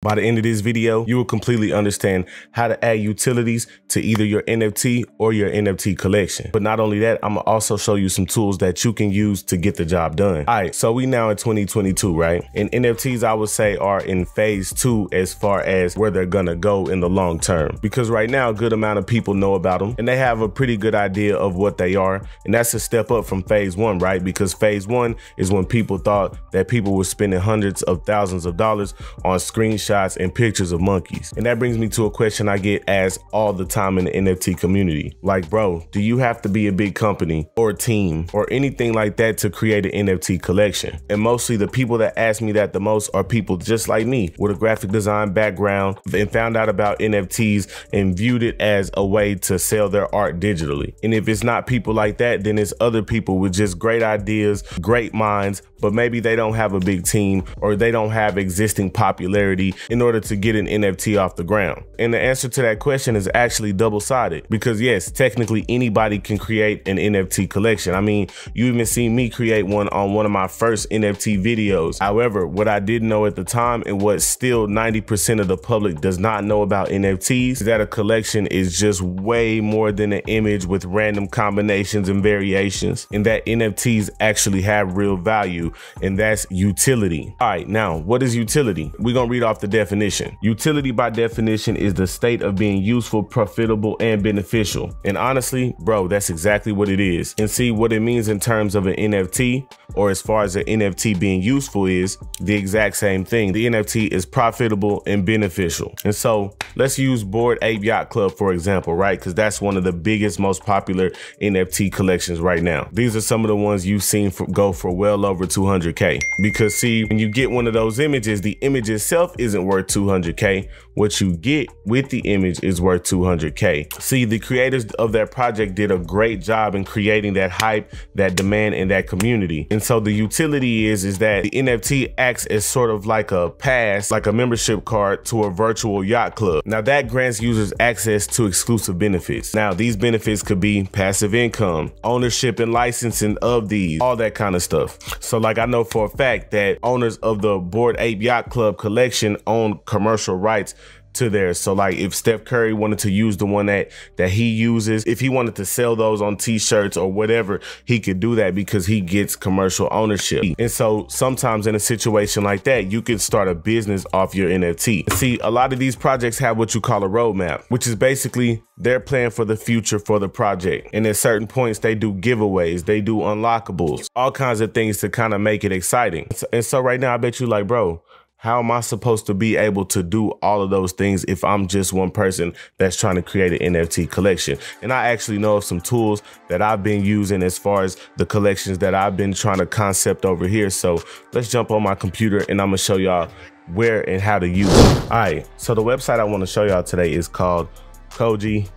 By the end of this video, you will completely understand how to add utilities to either your NFT or your NFT collection. But not only that, I'm gonna also show you some tools that you can use to get the job done. All right, so we now in 2022, right? And NFTs, I would say, are in phase 2 as far as where they're gonna go in the long term. Because right now, a good amount of people know about them and they have a pretty good idea of what they are. And that's a step up from phase 1, right? Because phase 1 is when people thought that people were spending hundreds of thousands of dollars on screenshots and pictures of monkeys. And that brings me to a question I get asked all the time in the NFT community. Like, bro, do you have to be a big company or a team or anything like that to create an NFT collection? And mostly the people that ask me that the most are people just like me with a graphic design background and found out about NFTs and viewed it as a way to sell their art digitally. And if it's not people like that, then it's other people with just great ideas, great minds, but maybe they don't have a big team or they don't have existing popularity in order to get an NFT off the ground. And the answer to that question is actually double-sided, because yes, technically anybody can create an NFT collection. I mean, you even see me create one on one of my first NFT videos. However, what I didn't know at the time and what still 90% of the public does not know about NFTs is that a collection is just way more than an image with random combinations and variations, and that NFTs actually have real value, and that's utility. All right, now what is utility? We're gonna read off the definition. Utility by definition is the state of being useful, profitable, and beneficial. And honestly, bro, that's exactly what it is. And see, what it means in terms of an NFT, or as far as an NFT being useful, is the exact same thing. The NFT is profitable and beneficial. And so let's use Bored Ape Yacht Club for example, right? Because that's one of the biggest, most popular NFT collections right now. These are some of the ones you've seen go for well over 200K. Because see, when you get one of those images, the image itself isn't worth 200K. What you get with the image is worth 200K. See, the creators of that project did a great job in creating that hype, that demand, and that community. And so the utility is that the NFT acts as sort of like a pass, like a membership card to a virtual yacht club. Now that grants users access to exclusive benefits. Now these benefits could be passive income, ownership and licensing of these, all that kind of stuff. So like I know for a fact that owners of the Bored Ape Yacht Club collection own commercial rights to theirs. So like if Steph Curry wanted to use the one that he uses, if he wanted to sell those on t-shirts or whatever, he could do that because he gets commercial ownership. And so sometimes in a situation like that, you can start a business off your NFT. See, a lot of these projects have what you call a roadmap, which is basically their plan for the future for the project. And at certain points, they do giveaways, they do unlockables, all kinds of things to kind of make it exciting. And so right now, I bet you like, bro, how am I supposed to be able to do all of those things if I'm just one person that's trying to create an NFT collection? And I actually know of some tools that I've been using as far as the collections that I've been trying to concept over here. So let's jump on my computer and I'm gonna show y'all where and how to use it. All right, so the website I want to show y'all today is called Koji,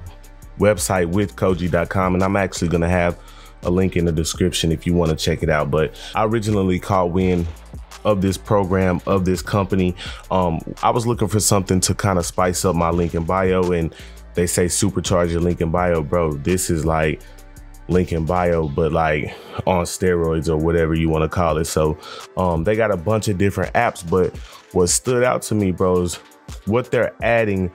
websitewithkoji.com, and I'm actually gonna have a link in the description if you want to check it out. But I originally caught wind of this program, of this company. I was looking for something to kind of spice up my link in bio, and they say supercharge your link in bio. Bro, this is like link in bio, but like on steroids or whatever you want to call it. So they got a bunch of different apps, but what stood out to me, bro, is what they're adding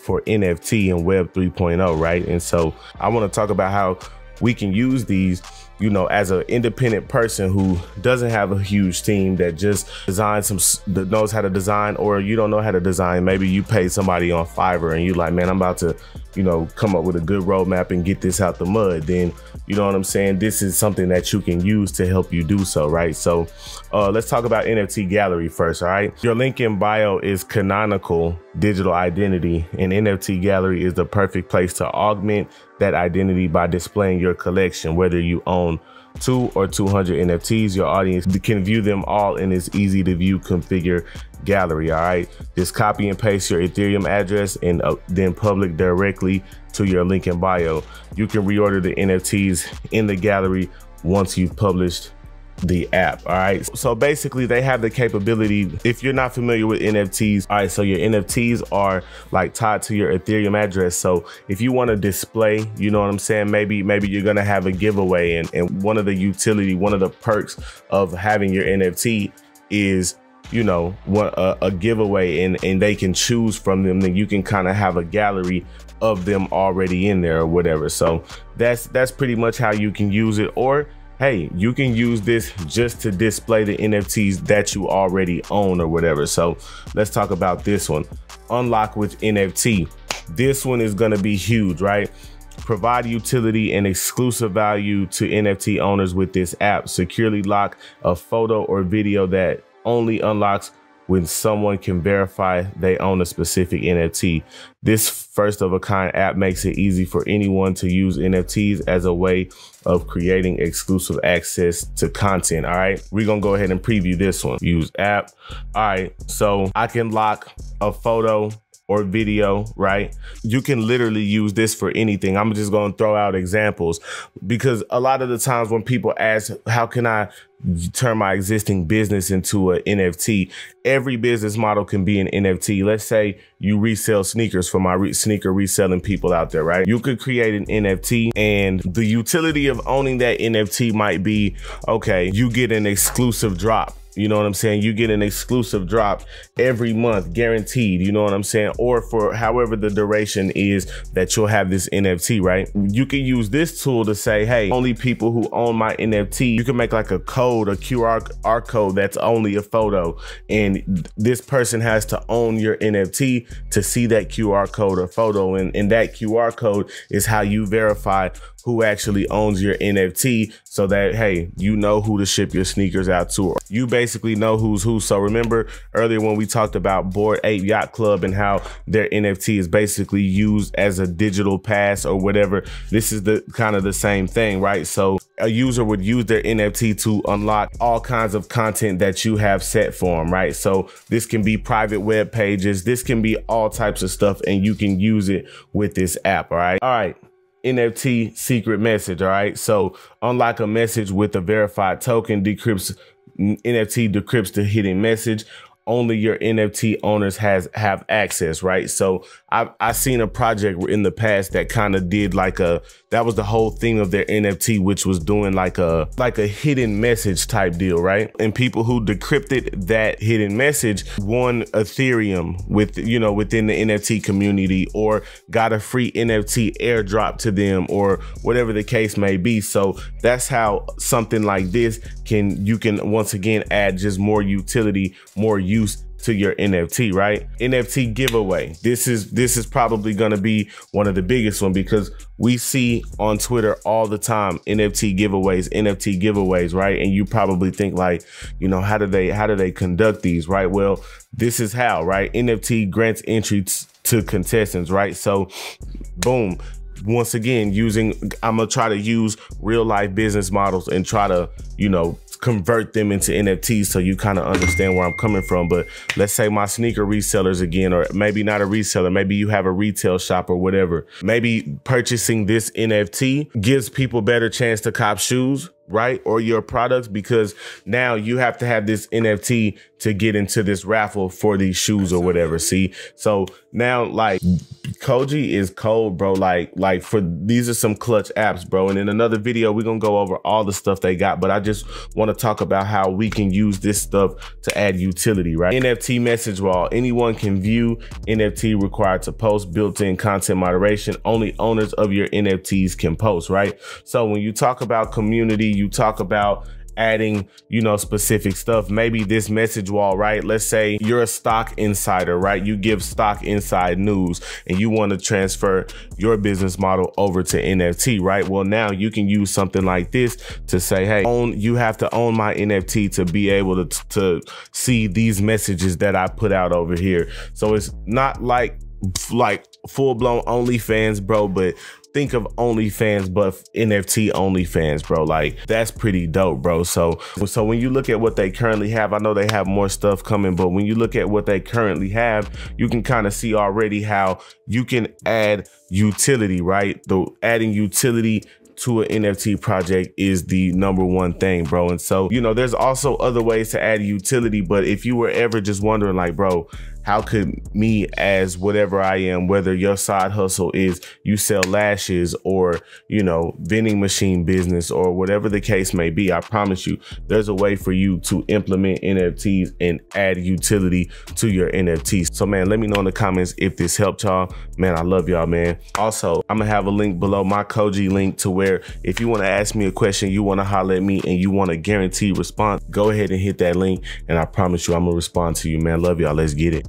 for NFT and Web 3.0, right? And so I want to talk about how we can use these, you know, as an independent person who doesn't have a huge team that just designs that knows how to design, or you don't know how to design. Maybe you paid somebody on Fiverr and you like, man, I'm about to, you know, come up with a good roadmap and get this out the mud. Then, you know what I'm saying? This is something that you can use to help you do so, right? So let's talk about NFT Gallery first, all right? Your link in bio is canonical digital identity, and NFT Gallery is the perfect place to augment that identity by displaying your collection. Whether you own 2 or 200 NFTs, your audience can view them all in this easy to view configure gallery. All right, just copy and paste your Ethereum address and then public directly to your link in bio. You can reorder the NFTs in the gallery once you've published the app. All right, so basically they have the capability, if you're not familiar with NFTs, all right, so your NFTs are like tied to your Ethereum address. So if you want to display, you know what I'm saying, maybe you're gonna have a giveaway, and one of the utility, one of the perks of having your NFT is you know, a giveaway and they can choose from them, then you can kind of have a gallery of them already in there or whatever. So that's pretty much how you can use it. Or hey, you can use this just to display the NFTs that you already own or whatever. So let's talk about this one. Unlock with NFT. This one is going to be huge, right? Provide utility and exclusive value to NFT owners with this app. Securely lock a photo or video that only unlocks when someone can verify they own a specific NFT. This first of a kind app makes it easy for anyone to use NFTs as a way of creating exclusive access to content. All right, we're gonna go ahead and preview this one. Use app. All right, so I can lock a photo or video, right? You can literally use this for anything. I'm just gonna throw out examples because a lot of the times when people ask, how can I turn my existing business into an NFT? Every business model can be an NFT. Let's say you resell sneakers for my sneaker reselling people out there, right? You could create an NFT, and the utility of owning that NFT might be, okay, you get an exclusive drop. You know what I'm saying? You get an exclusive drop every month, guaranteed, you know what I'm saying? Or for however the duration is that you'll have this NFT, right? You can use this tool to say, hey, only people who own my NFT, you can make like a code, a QR code that's only a photo. And this person has to own your NFT to see that QR code or photo. And that QR code is how you verify who actually owns your NFT, so that, hey, you know who to ship your sneakers out to. You basically know who's who. So remember earlier when we talked about Bored Ape Yacht Club and how their NFT is basically used as a digital pass or whatever. This is the kind of the same thing, right? So a user would use their NFT to unlock all kinds of content that you have set for them, right? So this can be private web pages. This can be all types of stuff, and you can use it with this app, all right? All right. NFT Secret Message. All right, so unlock a message with a verified token. NFT decrypts the hidden message. Only your NFT owners have access, right? So I've seen a project in the past that kind of did like that was the whole thing of their NFT, which was doing like a hidden message type deal, right? And people who decrypted that hidden message won Ethereum within the NFT community, or got a free NFT airdrop to them, or whatever the case may be. So that's how something like this you can once again add just more utility, more use to your NFT, right? NFT giveaway. This is probably gonna be one of the biggest one, because we see on Twitter all the time NFT giveaways, right? And you probably think like, you know, how do they conduct these, right? Well, this is how, right? NFT grants entry to contestants, right? So boom. Once again, I'm gonna try to use real life business models and try to, you know, convert them into NFTs so you kind of understand where I'm coming from. But let's say my sneaker resellers again, or maybe not a reseller, maybe you have a retail shop or whatever. Maybe purchasing this NFT gives people better chance to cop shoes, right? Or your products, because now you have to have this NFT to get into this raffle for these shoes or whatever. See, so now like Koji is cold, bro. Like these are some clutch apps, bro. And in another video, we're gonna go over all the stuff they got, but I just want to talk about how we can use this stuff to add utility, right? NFT message wall. Anyone can view NFT, required to post, built-in content moderation. Only owners of your NFTs can post, right? So when you talk about community, you talk about adding, you know, specific stuff. Maybe this message wall, right? Let's say you're a stock insider, right? You give stock inside news and you want to transfer your business model over to NFT, right? Well, now you can use something like this to say, hey, you have to own my NFT to be able to see these messages that I put out over here. So it's not like full-blown OnlyFans, bro, but think of OnlyFans, but NFT OnlyFans, bro. Like, that's pretty dope, bro. So when you look at what they currently have, I know they have more stuff coming, but when you look at what they currently have, you can kind of see already how you can add utility, right? Adding utility to an NFT project is the #1 thing, bro. And so, you know, there's also other ways to add utility, but if you were ever just wondering like, bro, how could me as whatever I am, whether your side hustle is you sell lashes or, you know, vending machine business or whatever the case may be, I promise you there's a way for you to implement NFTs and add utility to your NFTs. So man, let me know in the comments if this helped y'all. Man, I love y'all, man. Also, I'm gonna have a link below, my Koji link, to where if you want to ask me a question, you want to holler at me and you want a guaranteed response, go ahead and hit that link and I promise you I'm gonna respond to you, man. Love y'all. Let's get it.